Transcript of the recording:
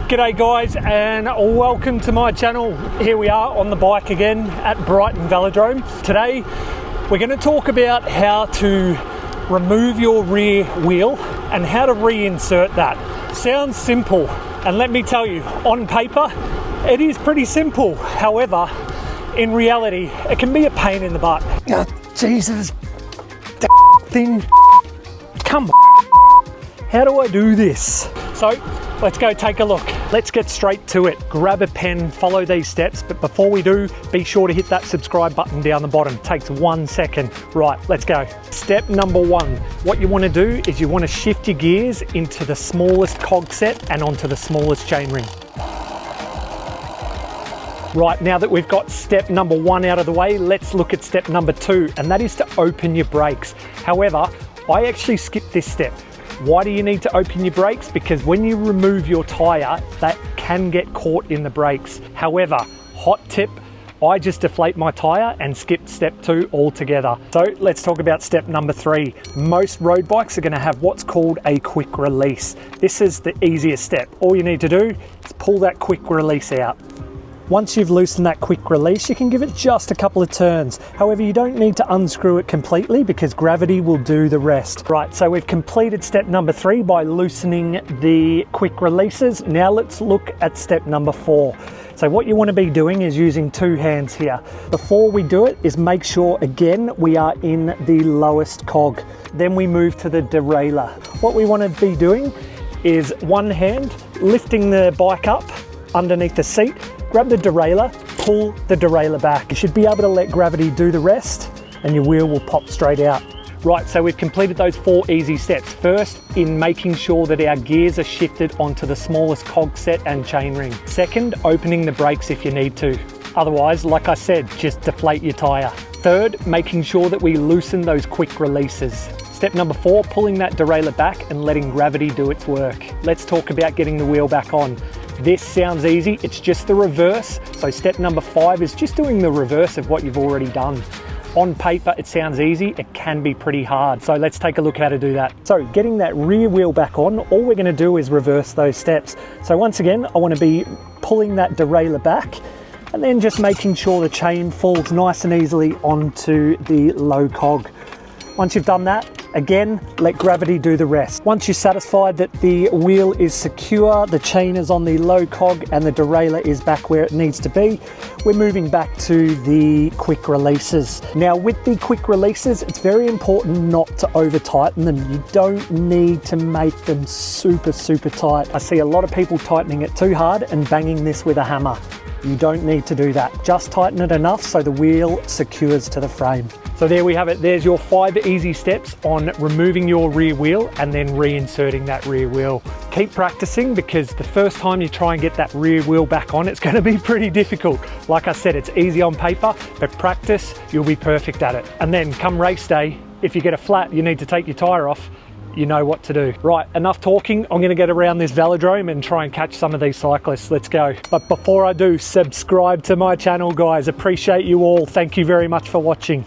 G'day guys, and welcome to my channel. Here we are on the bike again at Brighton Velodrome. Today we're going to talk about how to remove your rear wheel and how to reinsert that. Sounds simple, and let me tell you, on paper it is pretty simple. However, in reality it can be a pain in the butt. Oh, Jesus, thing, come on. How do I do this? So let's go take a look. Let's get straight to it. Grab a pen, follow these steps, but before we do, be sure to hit that subscribe button down the bottom. It takes 1 second. Right, let's go. Step number one, what you want to do is you want to shift your gears into the smallest cog set and onto the smallest chainring. Right, now that we've got step number one out of the way, let's look at step number two, and that is to open your brakes. However, I actually skipped this step. Why do you need to open your brakes? Because when you remove your tyre, that can get caught in the brakes. However, hot tip, I just deflate my tyre and skip step two altogether. So let's talk about step number three. Most road bikes are going to have what's called a quick release. This is the easiest step. All you need to do is pull that quick release out. Once you've loosened that quick release, you can give it just a couple of turns. However, you don't need to unscrew it completely because gravity will do the rest. Right, so we've completed step number three by loosening the quick releases. Now let's look at step number four. So what you want to be doing is using two hands here. Before we do it is make sure, again, we are in the lowest cog. Then we move to the derailleur. What we want to be doing is one hand lifting the bike up underneath the seat, grab the derailleur, pull the derailleur back. You should be able to let gravity do the rest and your wheel will pop straight out. Right, so we've completed those four easy steps. First, in making sure that our gears are shifted onto the smallest cog set and chainring. Second, opening the brakes if you need to. Otherwise, like I said, just deflate your tyre. Third, making sure that we loosen those quick releases. Step number four, pulling that derailleur back and letting gravity do its work. Let's talk about getting the wheel back on. This sounds easy, it's just the reverse. So step number five is just doing the reverse of what you've already done. On paper, it sounds easy, it can be pretty hard. So let's take a look how to do that. So getting that rear wheel back on, all we're gonna do is reverse those steps. So once again, I wanna be pulling that derailleur back and then just making sure the chain falls nice and easily onto the low cog. Once you've done that, again, let gravity do the rest. Once you're satisfied that the wheel is secure, the chain is on the low cog and the derailleur is back where it needs to be, we're moving back to the quick releases. Now with the quick releases, it's very important not to over tighten them. You don't need to make them super tight. I see a lot of people tightening it too hard and banging this with a hammer. You don't need to do that. Just tighten it enough so the wheel secures to the frame. So there we have it. There's your 5 easy steps on removing your rear wheel and then reinserting that rear wheel. Keep practicing because the first time you try and get that rear wheel back on, it's going to be pretty difficult. Like I said, it's easy on paper, but practice, you'll be perfect at it. And then come race day, if you get a flat, you need to take your tyre off, you know what to do. Right, enough talking. I'm gonna get around this velodrome and try and catch some of these cyclists. Let's go. But before I do, subscribe to my channel, guys. Appreciate you all. Thank you very much for watching.